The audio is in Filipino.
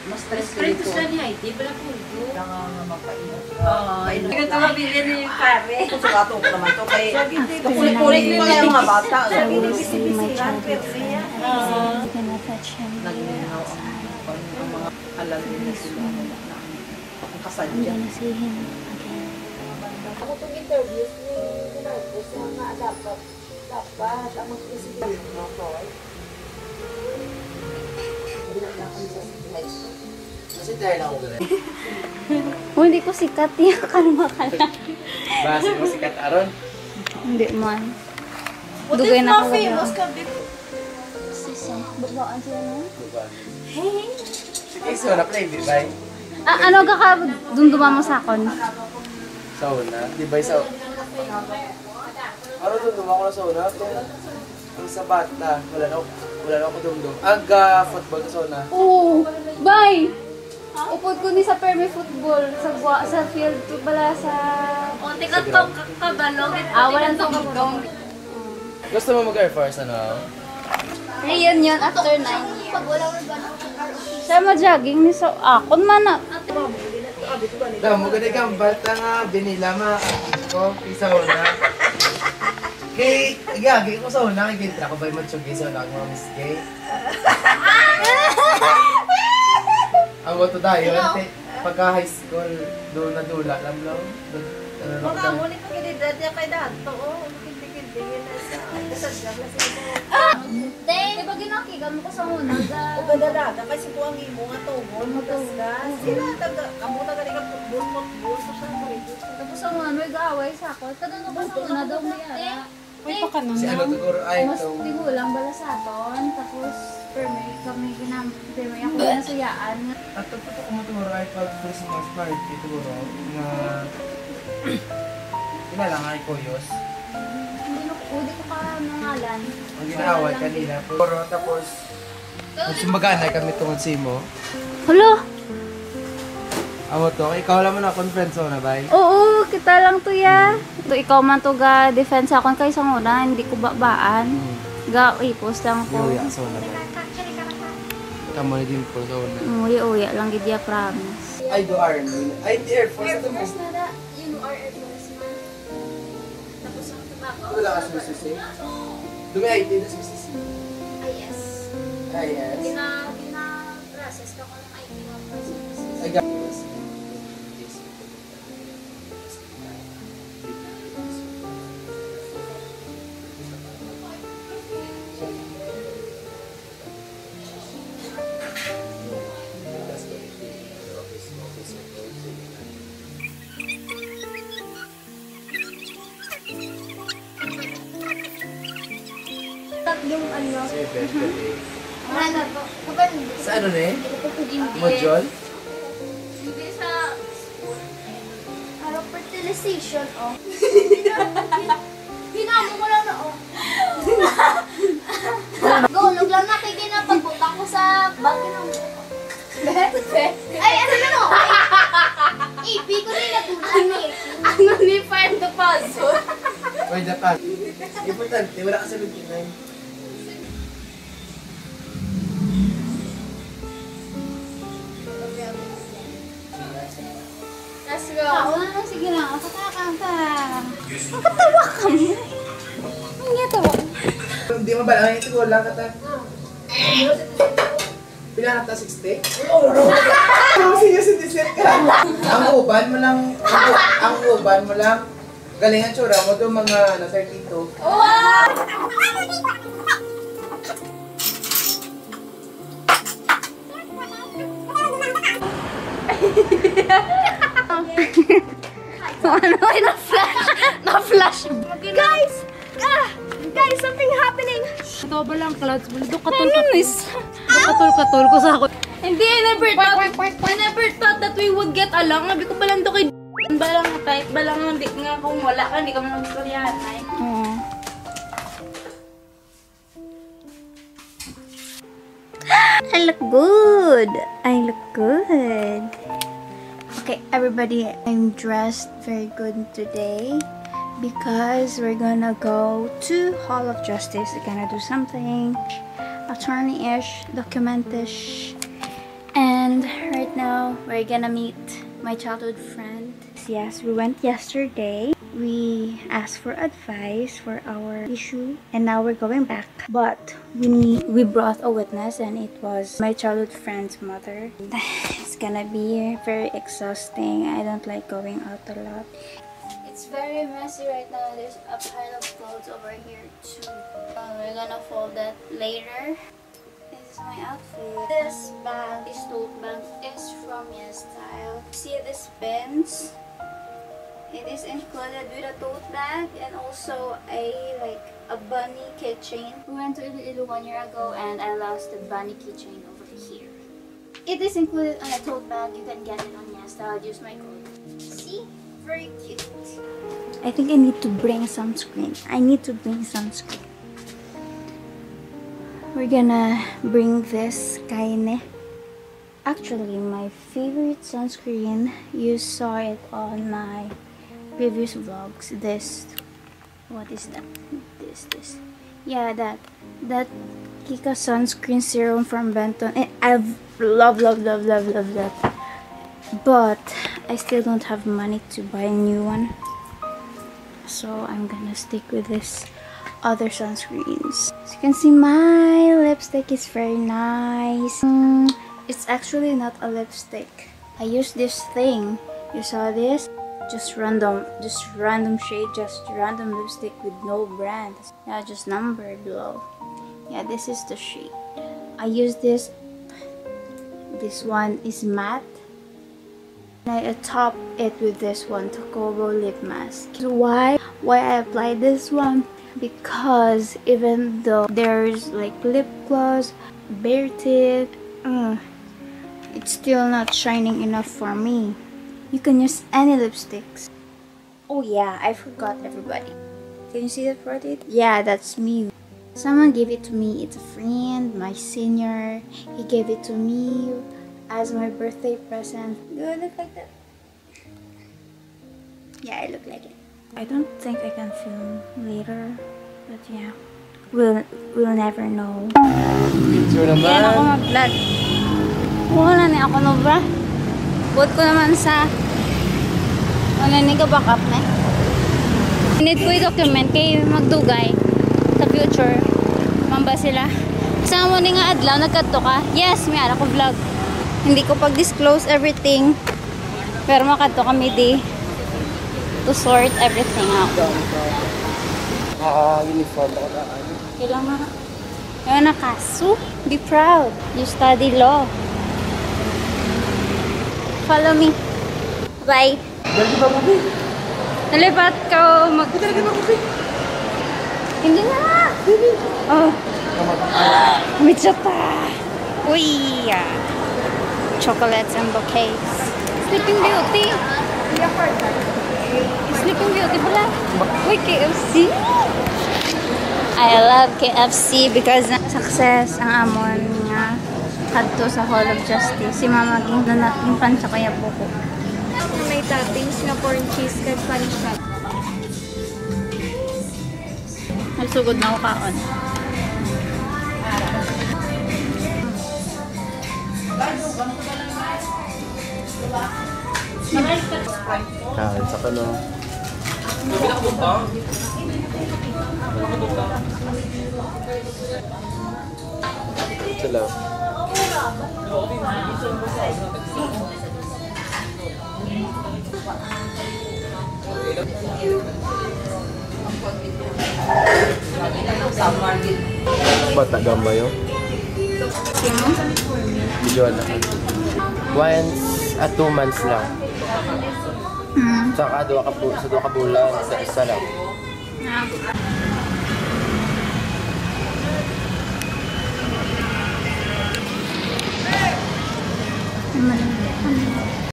Mas stress ko Prito dito. sila ni Haiti, pala po ito. Kailangan nga mapainom. Hindi ko mabili ni pare. Kung sukato ko naman to, kay kapulit-pulit pa yung mga bata. Naglinaw ang mga alam nila sila na ang kasadya. Ako itong interviews ni Marcos na dapat ang mag-isipin. Kasi dahil ako gano'n. Hindi ko sikat yung kalma ka lang. Base mo si Kat Aron. Hindi man. What Dugay is na na ako famous gano'n. ka dito? Babaan sila no? Sige, so na-play, di ba? Ano ka dumduma mo sa akon? Sa una, di ba sa... Ano doon, dumako na sa una? Ang sa bata, wala na ako dumdum. Football na sa una. Oo! Bye! Upod ko ni sa permi football sa field to pala sa... O, tika to, kabalog. Walang tungkong. Gusto mo mag-Air Force, ano? Reunion after 9 years. Siya ma-jogging ni so... Akon man na. Daw, maganda kang bata nga, binilama ko, isa una. Kay, gagi ko sa una, kay Gintra ko ba yung matsugi sa una, mga Miss Gay. Ang wato tayo, pagka high school, doon na dula, alam lang. Mga ulit ko kinidad niya kay Dato. Kindigin na sa kasadya na sila. Diba ginakigan mo ko sa una? O gadalada, kasi po ang imo nga tungol, magasgas. Sila, amo na ganit ka putbol sa sangre. Tapos sa una, may gaaway sa ako. Kadano ko sa una daw may ara. Uy, pa ka Si ano siguro ay Mas itong... tigulang bala sa aton. Tapos, permi kami permi ako nasuyaan. At ito ko maturo ay pag Christmas party siguro na... Kinala nga ay Koyos. Hindi ko ka nangalan. Ang ginaway kanina. Puro tapos... Nagsimbaganay kami tungod si mo. Hala! Amo to, ikaw lang mo na conference na ba? Oo, kita lang to ya. Ito ikaw man to ga defense akon kay sa una, hindi ko babaan. Ga ipos lang ko. Uya, so na ba? Tamo na din po sa una. Uya lang gid ya promise. Ay, do Army. Ay, the Air Force. Ito mo. Wala ka sumisisi. Dumi IT na sumisisi. Ay, yes. Gina-process ka ko ng IT nga process. Ay, ga- Tatlong ano. Say, best day. Ano to? Kapag Sa ano na eh? Module? Hindi sa parang fertilization, oh. Hinamo ko lang na, oh. Gulog lang nakikita pagbuta ko sa bagay ng buko. Ay, ano na no? Ipi ko rin natulan eh. ano ni find the puzzle. Pwede ka. Importante, wala ka sa 59. Let's go. Sige na, kakakanta. Ang katawa ka mo. Ang tawa. Hindi mo ba lang ito ko lang kata? Pila na ta 60? Oo, no. Senior citizen ka. Ang uban mo lang. Galing ang tsura mo doon mga na 32. Ano ay na-flash. Guys, something happening. Ito ba lang, clouds? Buldo katol ko sa ako. Hindi, I never thought that we would get along. Sabi ko ba lang to kay balang type, balang hindi nga kung wala ka, hindi ka mo nag-storyahan. I look good. I look good. Okay, everybody, I'm dressed very good today because we're gonna go to Hall of Justice. We're gonna do something attorney-ish, document-ish, and We're gonna meet my childhood friend. Yes, we went yesterday. We asked for advice for our issue and now we're going back. But we brought a witness and it was my childhood friend's mother. It's gonna be very exhausting. I don't like going out a lot. It's very messy right now. There's a pile of clothes over here too. We're gonna fold that later. This is my outfit. This bag, this tote bag is from YesStyle. See this pins? It is included with a tote bag and also a bunny keychain. We went to Iloilo 1 year ago and I lost the bunny keychain over here. It is included on a tote bag. You can get it on YesStyle. Use my code. See? Very cute. I think I need to bring sunscreen. We're gonna bring this Kaine. Actually, my favorite sunscreen, you saw it on my previous vlogs. This, what is that? This. Yeah, that Kika sunscreen serum from Benton. And I love that. But I still don't have money to buy a new one. So I'm gonna stick with this other sunscreens. As you can see, my lipstick is very nice. It's actually not a lipstick. I use this thing. You saw this? Just random shade, just random lipstick with no brand. Yeah, just numbered below. Yeah, this is the shade. I use this. This one is matte. And I top it with this one, Tokobo lip mask. So why I apply this one? Because even though there's like lip gloss, bare tip, it's still not shining enough for me. You can use any lipsticks. Oh yeah, I forgot everybody. Can you see that product? Yeah, that's me. Someone gave it to me. It's a friend, my senior. He gave it to me as my birthday present. Do I look like that? Yeah, I look like it. I don't think I can film later, but yeah, we'll never know. Picture naman. Yan ako mag-vlog. Wala na ako no bra. Buot ko naman sa wala ni ka backup na. Need ko i-document kay magdugay sa future. Mamba sila. Sa mo ni nga adlaw nagkadto ka. Yes, may ara ko vlog. Hindi ko pag-disclose everything. Pero makadto kami di to sort everything out. Uniform ako na. Kailangan na kaso. Be proud. You study law. Follow me. Bye. Dali ba, Bubi? Nalipat ka mag... Dali ba, Bubi? Hindi na! Oh. Michata! Uy! Chocolates and bouquets. Sleeping Beauty! Sleeping Beauty pala. Uy, KFC! I love KFC because success ang amon nga kadto sa Hall of Justice. Si Mama Ging na natin pan sa kaya buko. May toppings na corn cheese kag Spanish fat. Nagsugod na ako kaon. Kain sa kano. Sila. Bata gamba yun? Sino? Video na. Once at 2 months lang. Saka sa 2 ka bulan, sa isa lang.